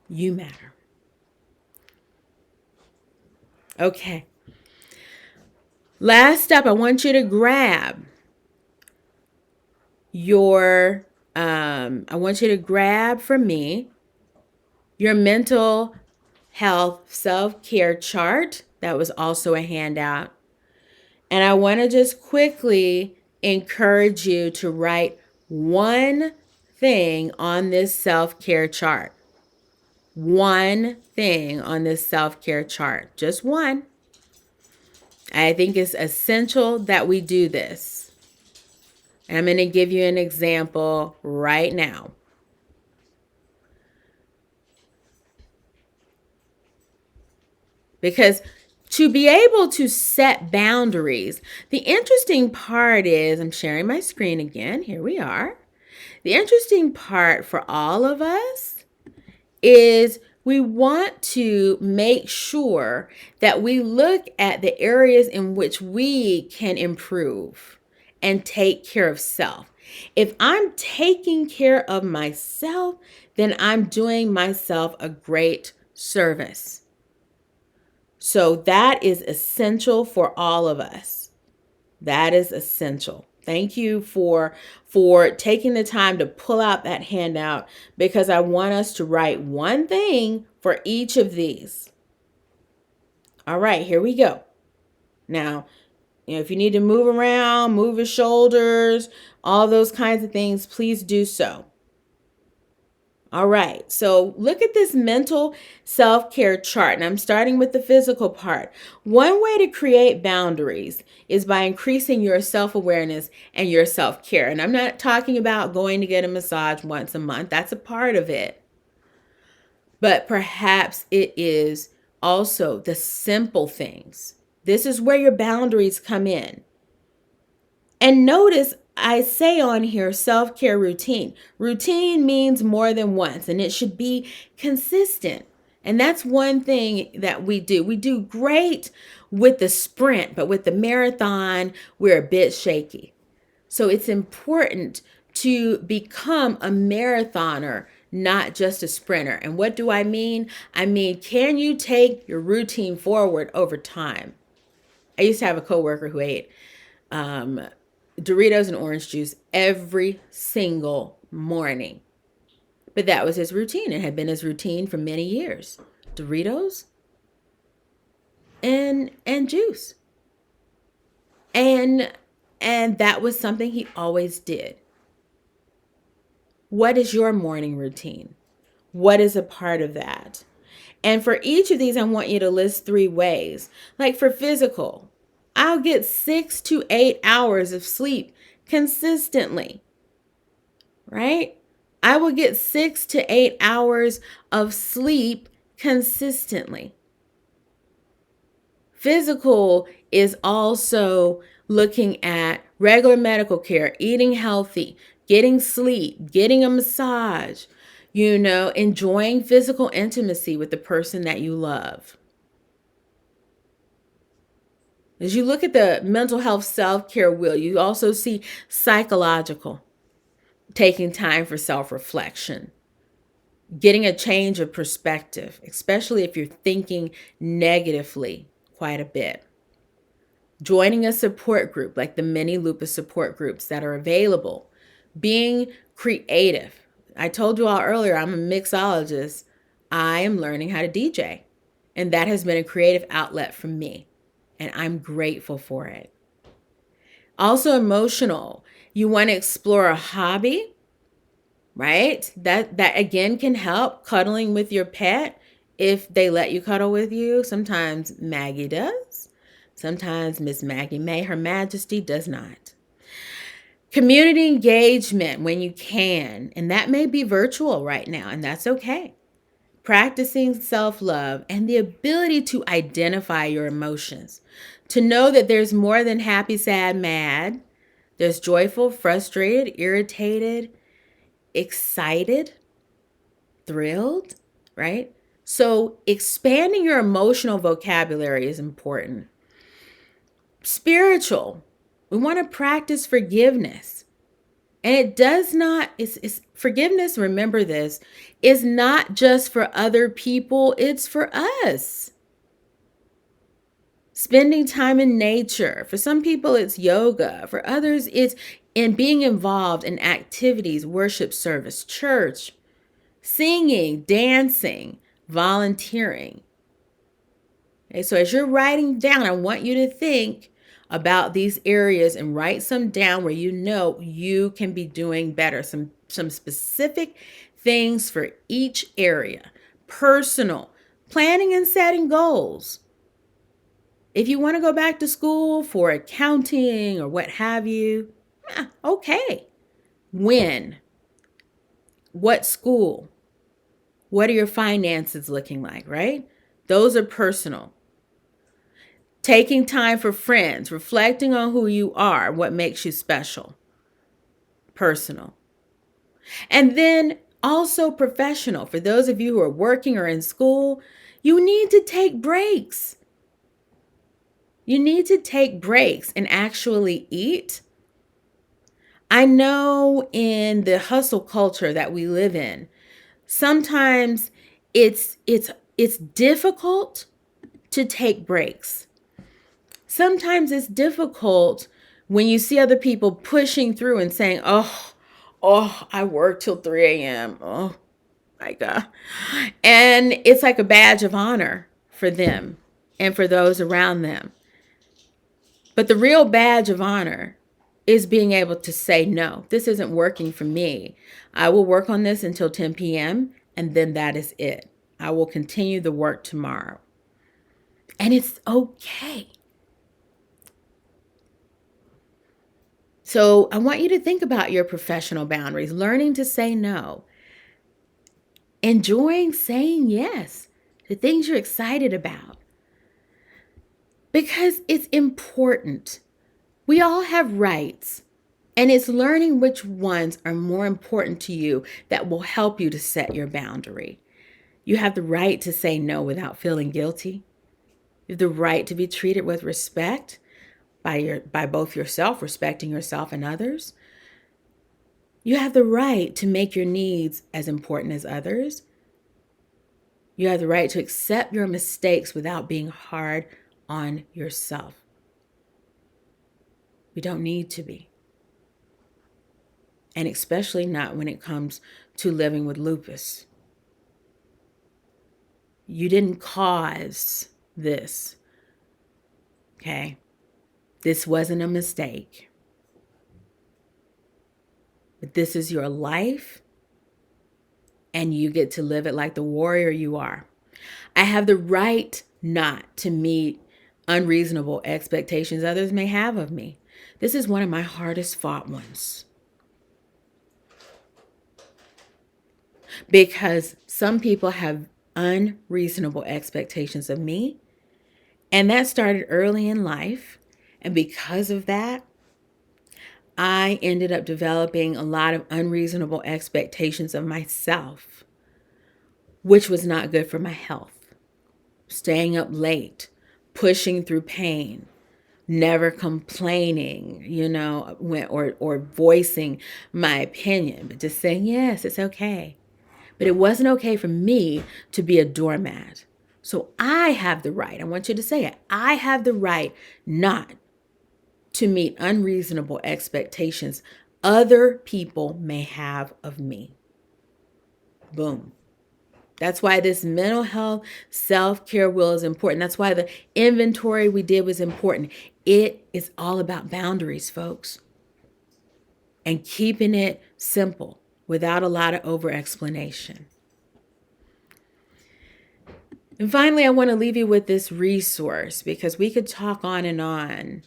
You matter. Okay. Last up, I want you to grab I want you to grab from me your mental health self-care chart. That was also a handout. And I want to just quickly encourage you to write one thing on this self-care chart. One thing on this self-care chart. Just one. I think it's essential that we do this. And I'm going to give you an example right now. Because to be able to set boundaries, the interesting part is, I'm sharing my screen again. Here we are. The interesting part for all of us is we want to make sure that we look at the areas in which we can improve and take care of self. If I'm taking care of myself, then I'm doing myself a great service. So that is essential for all of us. That is essential. Thank you for taking the time to pull out that handout, because I want us to write one thing for each of these. All right, here we go. Now, if you need to move around, move your shoulders, all those kinds of things, please do so. All right, so look at this mental self-care chart, and I'm starting with the physical part. One way to create boundaries is by increasing your self-awareness and your self-care. And I'm not talking about going to get a massage once a month. That's a part of it. But perhaps it is also the simple things. This is where your boundaries come in. And notice I say on here self-care routine. Routine means more than once, and it should be consistent. And that's one thing that we do. We do great with the sprint, but with the marathon, we're a bit shaky. So it's important to become a marathoner, not just a sprinter. And what do I mean? I mean, can you take your routine forward over time? I used to have a coworker who ate Doritos and orange juice every single morning. But that was his routine. It had been his routine for many years. Doritos and juice. And that was something he always did. What is your morning routine? What is a part of that? And for each of these, I want you to list 3 ways. Like for physical, I'll get 6 to 8 hours of sleep consistently, right? I will get 6 to 8 hours of sleep consistently. Physical is also looking at regular medical care, eating healthy, getting sleep, getting a massage, enjoying physical intimacy with the person that you love. As you look at the mental health self-care wheel, you also see psychological, taking time for self-reflection, getting a change of perspective, especially if you're thinking negatively quite a bit. Joining a support group like the many lupus support groups that are available. Being creative. I told you all earlier, I'm a mixologist. I am learning how to DJ. And that has been a creative outlet for me. And I'm grateful for it. Also emotional. You want to explore a hobby, right? That again can help. Cuddling with your pet, if they let you cuddle with you. Sometimes Maggie does. Sometimes Miss Maggie May, Her Majesty, does not. Community engagement when you can, and that may be virtual right now, and that's okay. Practicing self-love and the ability to identify your emotions. To know that there's more than happy, sad, mad. There's joyful, frustrated, irritated, excited, thrilled, right? So expanding your emotional vocabulary is important. Spiritual. We want to practice forgiveness. And it does not, it's forgiveness, remember this, is not just for other people, it's for us. Spending time in nature. For some people, it's yoga. For others, it's in being involved in activities, worship service, church, singing, dancing, volunteering. Okay, so as you're writing down, I want you to think about these areas and write some down where you know you can be doing better. Some specific things for each area. Personal, planning and setting goals. If you want to go back to school for accounting or what have you, okay. When? What school? What are your finances looking like, right? Those are personal. Taking time for friends, reflecting on who you are, what makes you special. Personal. And then also professional. For those of you who are working or in school, you need to take breaks. You need to take breaks and actually eat. I know in the hustle culture that we live in, sometimes it's difficult to take breaks. Sometimes it's difficult when you see other people pushing through and saying, "Oh, I work till 3 a.m. Oh my God." And it's like a badge of honor for them and for those around them. But the real badge of honor is being able to say, no, this isn't working for me. I will work on this until 10 p.m. and then that is it. I will continue the work tomorrow. And it's okay. So I want you to think about your professional boundaries, learning to say no, enjoying saying yes to things you're excited about. Because it's important. We all have rights, and it's learning which ones are more important to you that will help you to set your boundary. You have the right to say no without feeling guilty. You have the right to be treated with respect by both yourself, respecting yourself and others. You have the right to make your needs as important as others. You have the right to accept your mistakes without being hard on yourself. We don't need to be. And especially not when it comes to living with lupus. You didn't cause this. Okay? This wasn't a mistake. But this is your life, and you get to live it like the warrior you are. I have the right not to meet unreasonable expectations others may have of me. This is one of my hardest fought ones. Because some people have unreasonable expectations of me, and that started early in life. And because of that, I ended up developing a lot of unreasonable expectations of myself, which was not good for my health. Staying up late, pushing through pain, never complaining, or voicing my opinion, but just saying, yes, it's okay. But it wasn't okay for me to be a doormat. So I have the right, I want you to say it, I have the right not to meet unreasonable expectations other people may have of me. Boom. That's why this mental health self-care wheel is important. That's why the inventory we did was important. It is all about boundaries, folks. And keeping it simple without a lot of over-explanation. And finally, I want to leave you with this resource because we could talk on and on.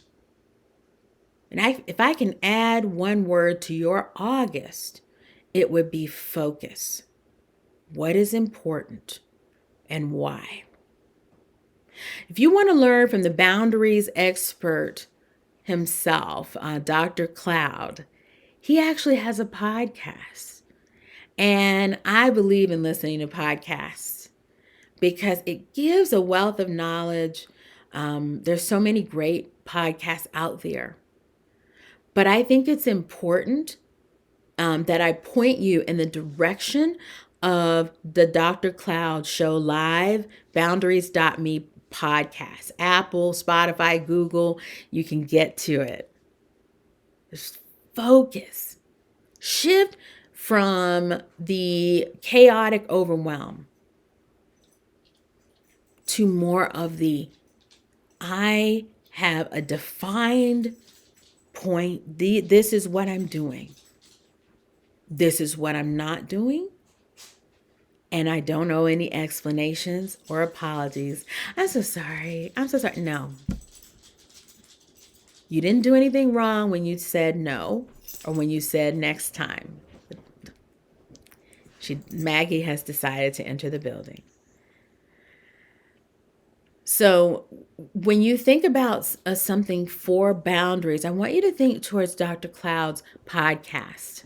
And if I can add one word to your August, it would be focus. What is important and why? If you want to learn from the boundaries expert himself, Dr. Cloud, he actually has a podcast. And I believe in listening to podcasts because it gives a wealth of knowledge. There's so many great podcasts out there. But I think it's important that I point you in the direction of the Dr. Cloud Show Live, Boundaries.me podcast. Apple, Spotify, Google, you can get to it. Just focus. Shift from the chaotic overwhelm to more of the I have a defined point. This is what I'm doing. This is what I'm not doing. And I don't owe any explanations or apologies. I'm so sorry. I'm so sorry. No. You didn't do anything wrong when you said no or when you said next time. Maggie has decided to enter the building. So when you think about something for boundaries, I want you to think towards Dr. Cloud's podcast.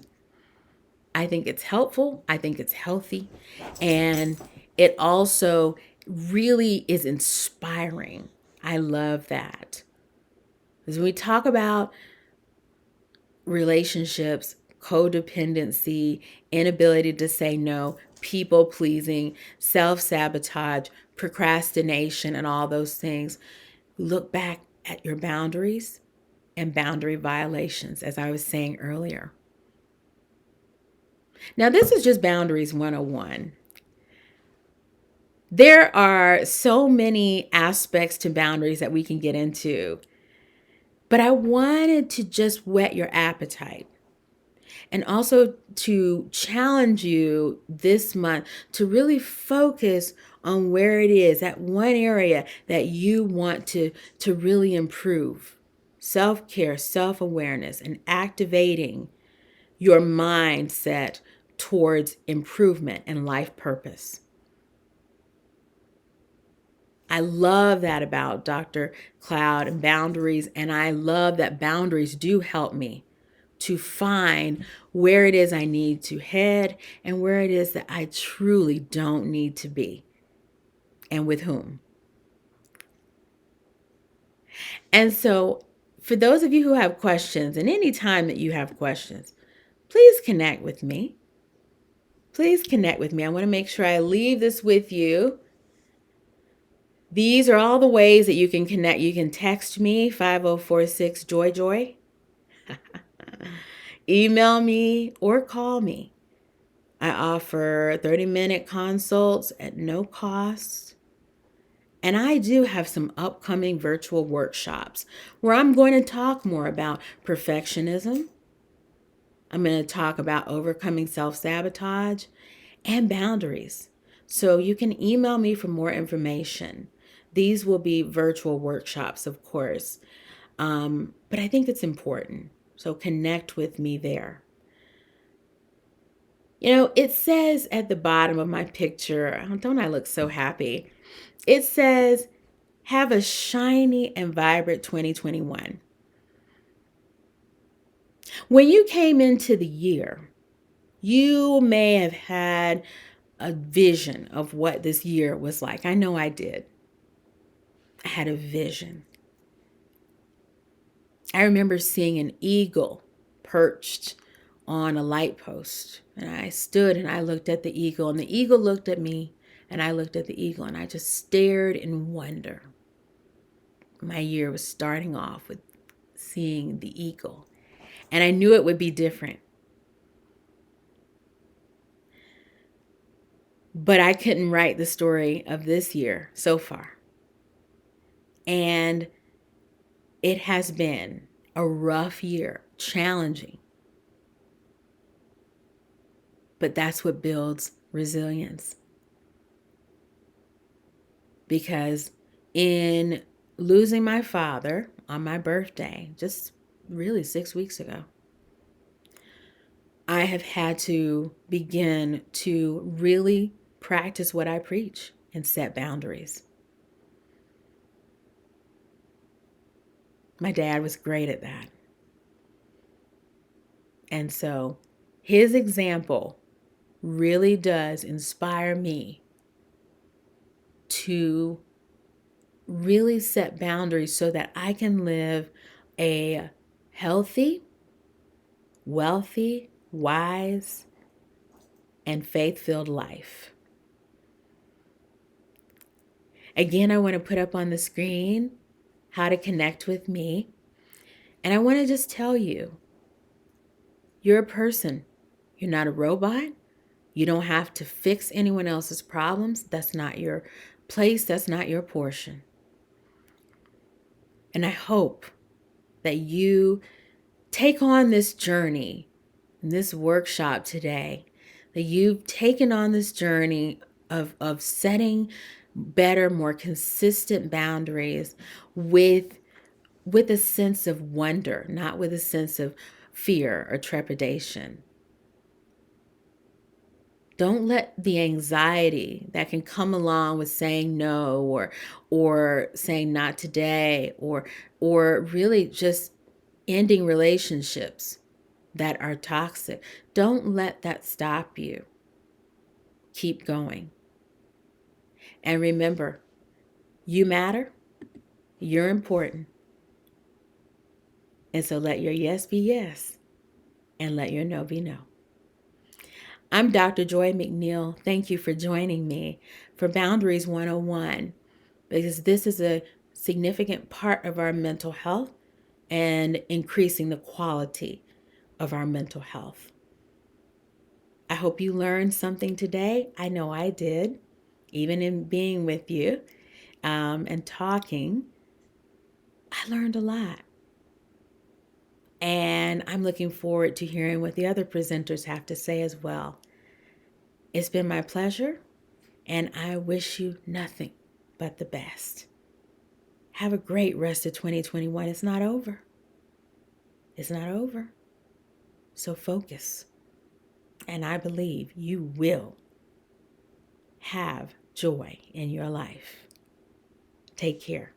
I think it's helpful. I think it's healthy. And it also really is inspiring. I love that. Because when we talk about relationships, codependency, inability to say no, people pleasing, self-sabotage, procrastination, and all those things, look back at your boundaries and boundary violations, as I was saying earlier. Now, this is just Boundaries 101. There are so many aspects to boundaries that we can get into, but I wanted to just whet your appetite and also to challenge you this month to really focus on where it is, that one area that you want to really improve. Self-care, self-awareness, and activating your mindset towards improvement and life purpose. I love that about Dr. Cloud and boundaries, and I love that boundaries do help me to find where it is I need to head and where it is that I truly don't need to be and with whom. And so for those of you who have questions, and any time that you have questions, please connect with me. Please connect with me. I want to make sure I leave this with you. These are all the ways that you can connect. You can text me, 5046-JOY-JOY. Email me or call me. I offer 30-minute consults at no cost. And I do have some upcoming virtual workshops where I'm going to talk more about perfectionism. I'm going to talk about overcoming self-sabotage and boundaries. So you can email me for more information. These will be virtual workshops, of course, but I think it's important. So connect with me there. You know, it says at the bottom of my picture, don't I look so happy? It says, have a shiny and vibrant 2021. When you came into the year, you may have had a vision of what this year was like. I know I did. I had a vision. I remember seeing an eagle perched on a light post. And I stood and I looked at the eagle, and the eagle looked at me, and I looked at the eagle, and I just stared in wonder. My year was starting off with seeing the eagle, and I knew it would be different. But I couldn't write the story of this year so far. And it has been a rough year, challenging. But that's what builds resilience. Because in losing my father on my birthday, just really 6 weeks ago, I have had to begin to really practice what I preach and set boundaries. My dad was great at that. And so his example really does inspire me to really set boundaries so that I can live a healthy, wealthy, wise, and faith-filled life. Again, I want to put up on the screen how to connect with me. And I want to just tell you, you're a person. You're not a robot. You don't have to fix anyone else's problems. That's not your place. That's not your portion. And I hope that you take on this journey, this workshop today, that you've taken on this journey of setting better, more consistent boundaries with a sense of wonder, not with a sense of fear or trepidation. Don't let the anxiety that can come along with saying no or saying not today or really just ending relationships that are toxic. Don't let that stop you. Keep going. And remember, you matter. You're important. And so let your yes be yes and let your no be no. I'm Dr. Joy McNeil. Thank you for joining me for Boundaries 101, because this is a significant part of our mental health and increasing the quality of our mental health. I hope you learned something today. I know I did, even in being with you and talking. I learned a lot. And I'm looking forward to hearing what the other presenters have to say as well. It's been my pleasure, and I wish you nothing but the best. Have a great rest of 2021. It's not over. It's not over. So focus. And I believe you will have joy in your life. Take care.